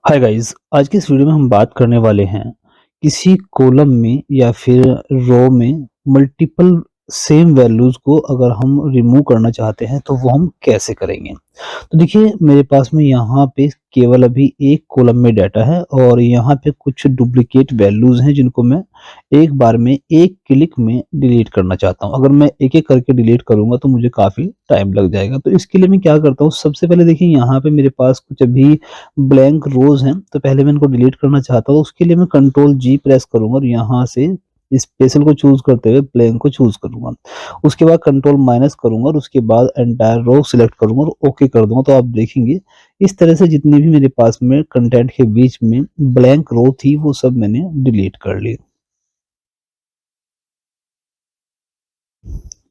Hi guys, आज की इस वीडियो में हम बात करने वाले हैं किसी कॉलम में या फिर रो में मल्टीपल सेम वैल्यूज को अगर हम रिमूव करना चाहते हैं तो वो हम कैसे करेंगे। तो देखिए मेरे पास में यहाँ पे केवल अभी एक कॉलम में डाटा है और यहाँ पे कुछ डुप्लीकेट वैल्यूज हैं जिनको मैं एक बार में एक क्लिक में डिलीट करना चाहता हूँ। अगर मैं एक एक करके डिलीट करूंगा तो मुझे काफी टाइम लग जाएगा। तो इसके लिए मैं क्या करता हूँ, सबसे पहले देखिए यहाँ पे मेरे पास कुछ अभी ब्लैंक रोज हैं, तो पहले मैं इनको डिलीट करना चाहता हूँ। उसके लिए मैं कंट्रोल जी प्रेस करूंगा और यहाँ से स्पेशल को चूज करते हुए ब्लैंक को चूज करूंगा। उसके बाद कंट्रोल माइनस करूंगा और उसके बाद एंटायर रो सिलेक्ट करूंगा और ओके कर दूंगा। तो आप देखेंगे इस तरह से जितनी भी मेरे पास में कंटेंट के बीच में ब्लैंक रो थी वो सब मैंने डिलीट कर ली।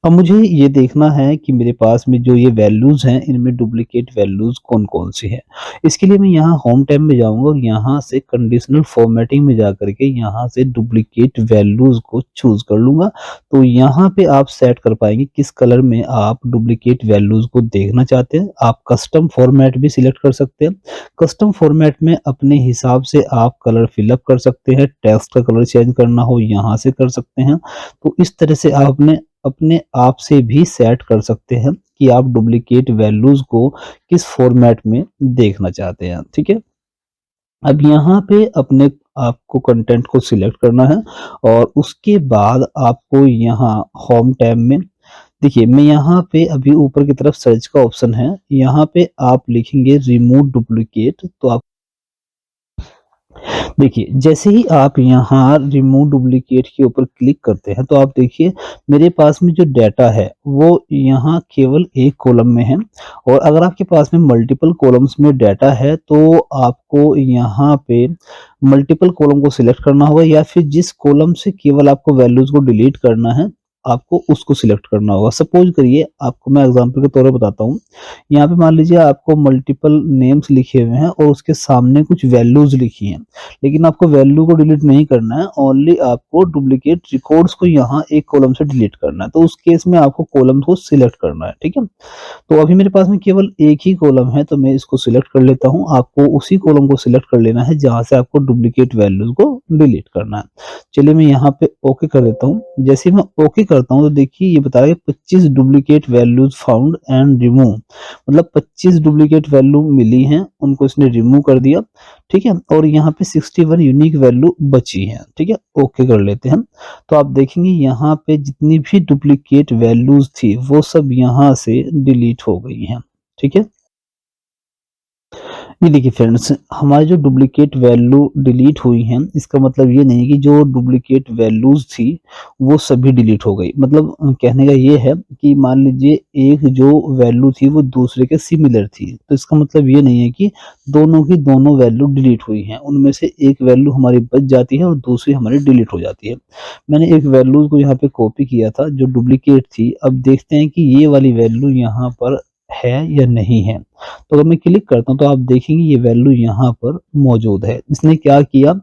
अब मुझे ये देखना है कि मेरे पास में जो ये वैल्यूज़ हैं, इनमें डुप्लीकेट वैल्यूज़ कौन-कौन सी हैं। इसके लिए मैं यहाँ होम टैब में जाऊँगा और यहाँ से कंडीशनल फॉर्मेटिंग में जाकर के यहाँ से डुप्लीकेट वैल्यूज़ को चूज़ कर लूँगा। तो यहाँ पे आप सेट कर पाएँगे किस कलर में आप डुप्लीकेट वैल्यूज़ को देखना चाहते हैं। आप कस्टम फॉर्मेट भी सिलेक्ट कर सकते हैं। कस्टम फॉर्मेट में अपने हिसाब से आप कलर फिल अप कर सकते हैं। टेक्स्ट का कलर चेंज करना हो यहाँ से कर सकते हैं। तो इस तरह से आप अपने अपने आप से भी सेट कर सकते हैं कि आप डुप्लीकेट वैल्यूज को किस फॉर्मेट में देखना चाहते हैं। ठीक है, अब यहाँ पे अपने आपको कंटेंट को सिलेक्ट करना है और उसके बाद आपको यहाँ होम टैब में देखिए मैं यहाँ पे अभी ऊपर की तरफ सर्च का ऑप्शन है, यहाँ पे आप लिखेंगे रिमूव डुप्लीकेट। तो आप देखिए, जैसे ही आप यहाँ रिमूव डुप्लीकेट के ऊपर क्लिक करते हैं तो आप देखिए मेरे पास में जो डाटा है वो यहाँ केवल एक कॉलम में है। और अगर आपके पास में मल्टीपल कॉलम्स में डाटा है तो आपको यहाँ पे मल्टीपल कॉलम को सिलेक्ट करना होगा या फिर जिस कॉलम से केवल आपको वैल्यूज को डिलीट करना है आपको उसको सिलेक्ट करना होगा। सपोज करिए, आपको मैं एग्जांपल के तौर पर बताता हूँ। यहाँ पे मान लीजिए आपको मल्टीपल नेम्स लिखे हुए हैं और उसके सामने कुछ वैल्यूज लिखी हैं, लेकिन आपको वैल्यू को डिलीट नहीं करना है, ओनली आपको डुप्लीकेट रिकॉर्ड्स को यहाँ एक कॉलम से डिलीट करना है। तो उस केस में आपको कॉलम को सिलेक्ट करना है। ठीक है, तो अभी मेरे पास में केवल एक ही कॉलम है तो मैं इसको सिलेक्ट कर लेता हूँ। आपको उसी कॉलम को सिलेक्ट कर लेना है जहां से आपको डुप्लीकेट वैल्यूज को डिलीट करना है। चलिए मैं यहाँ पे ओके कर देता हूँ। जैसे ही मैं ओके करता हूँ तो देखिए ये बता रहा है 25 duplicate values found and remove, मतलब 25 डुप्लीकेट वैल्यू मिली हैं, उनको इसने रिमूव कर दिया। ठीक है, और यहाँ पे 61 यूनिक वैल्यू बची है। ठीक है, ओके कर लेते हैं। तो आप देखेंगे यहाँ पे जितनी भी डुप्लीकेट वैल्यूज थी वो सब यहाँ से डिलीट हो गई हैं। ठीक है, ये देखिए फ्रेंड्स, हमारी जो डुप्लीकेट वैल्यू डिलीट हुई हैं इसका मतलब ये नहीं कि जो डुप्लीकेट वैल्यूज थी वो सभी डिलीट हो गई। मतलब कहने का ये है कि मान लीजिए एक जो वैल्यू थी वो दूसरे के सिमिलर थी, तो इसका मतलब ये नहीं है कि दोनों की दोनों वैल्यू डिलीट हुई हैं। उनमें से एक वैल्यू हमारी बच जाती है और दूसरी हमारी डिलीट हो जाती है। मैंने एक वैल्यू को यहाँ पे कॉपी किया था जो डुप्लीकेट थी। अब देखते हैं कि ये वाली वैल्यू यहाँ पर है या नहीं है। तो अगर मैं क्लिक करता हूँ तो आप देखेंगे ये वैल्यू यहाँ पर मौजूद है। इसने क्या किया,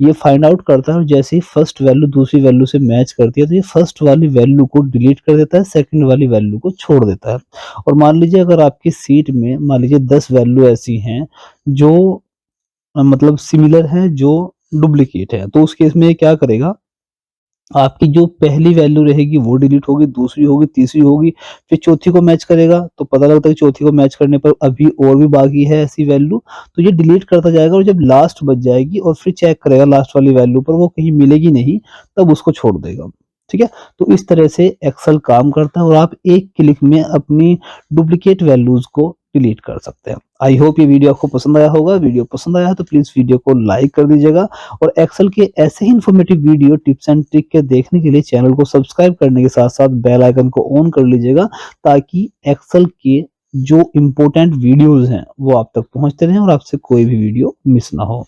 ये फाइंड आउट करता है और जैसे ही फर्स्ट वैल्यू दूसरी वैल्यू से मैच करती है तो ये फर्स्ट वाली वैल्यू को डिलीट कर देता है, सेकंड वाली वैल्यू को छोड़ देता है। और मान लीजिए अगर आपकी सीट में मान लीजिए 10 वैल्यू ऐसी हैं जो मतलब सिमिलर है, जो डुप्लीकेट है, तो उस केस में ये क्या करेगा, आपकी जो पहली वैल्यू रहेगी वो डिलीट होगी, दूसरी होगी, तीसरी होगी, फिर चौथी को मैच करेगा तो पता लगता है कि चौथी को मैच करने पर अभी और भी बाकी है ऐसी वैल्यू, तो ये डिलीट करता जाएगा और जब लास्ट बच जाएगी और फिर चेक करेगा लास्ट वाली वैल्यू पर वो कहीं मिलेगी नहीं, तब उसको छोड़ देगा। ठीक है, तो इस तरह से एक्सेल काम करता है और आप एक क्लिक में अपनी डुप्लीकेट वैल्यूज को डिलीट कर सकते हैं। आई होप ये वीडियो आपको पसंद आया होगा। वीडियो पसंद आया है तो प्लीज वीडियो को लाइक कर दीजिएगा और एक्सेल के ऐसे ही informative video tips and trick के देखने के लिए चैनल को सब्सक्राइब करने के साथ साथ बेल आइकन को ऑन कर लीजिएगा, ताकि एक्सेल के जो इम्पोर्टेंट वीडियोस हैं वो आप तक पहुंचते रहें और आपसे कोई भी वीडियो मिस ना हो।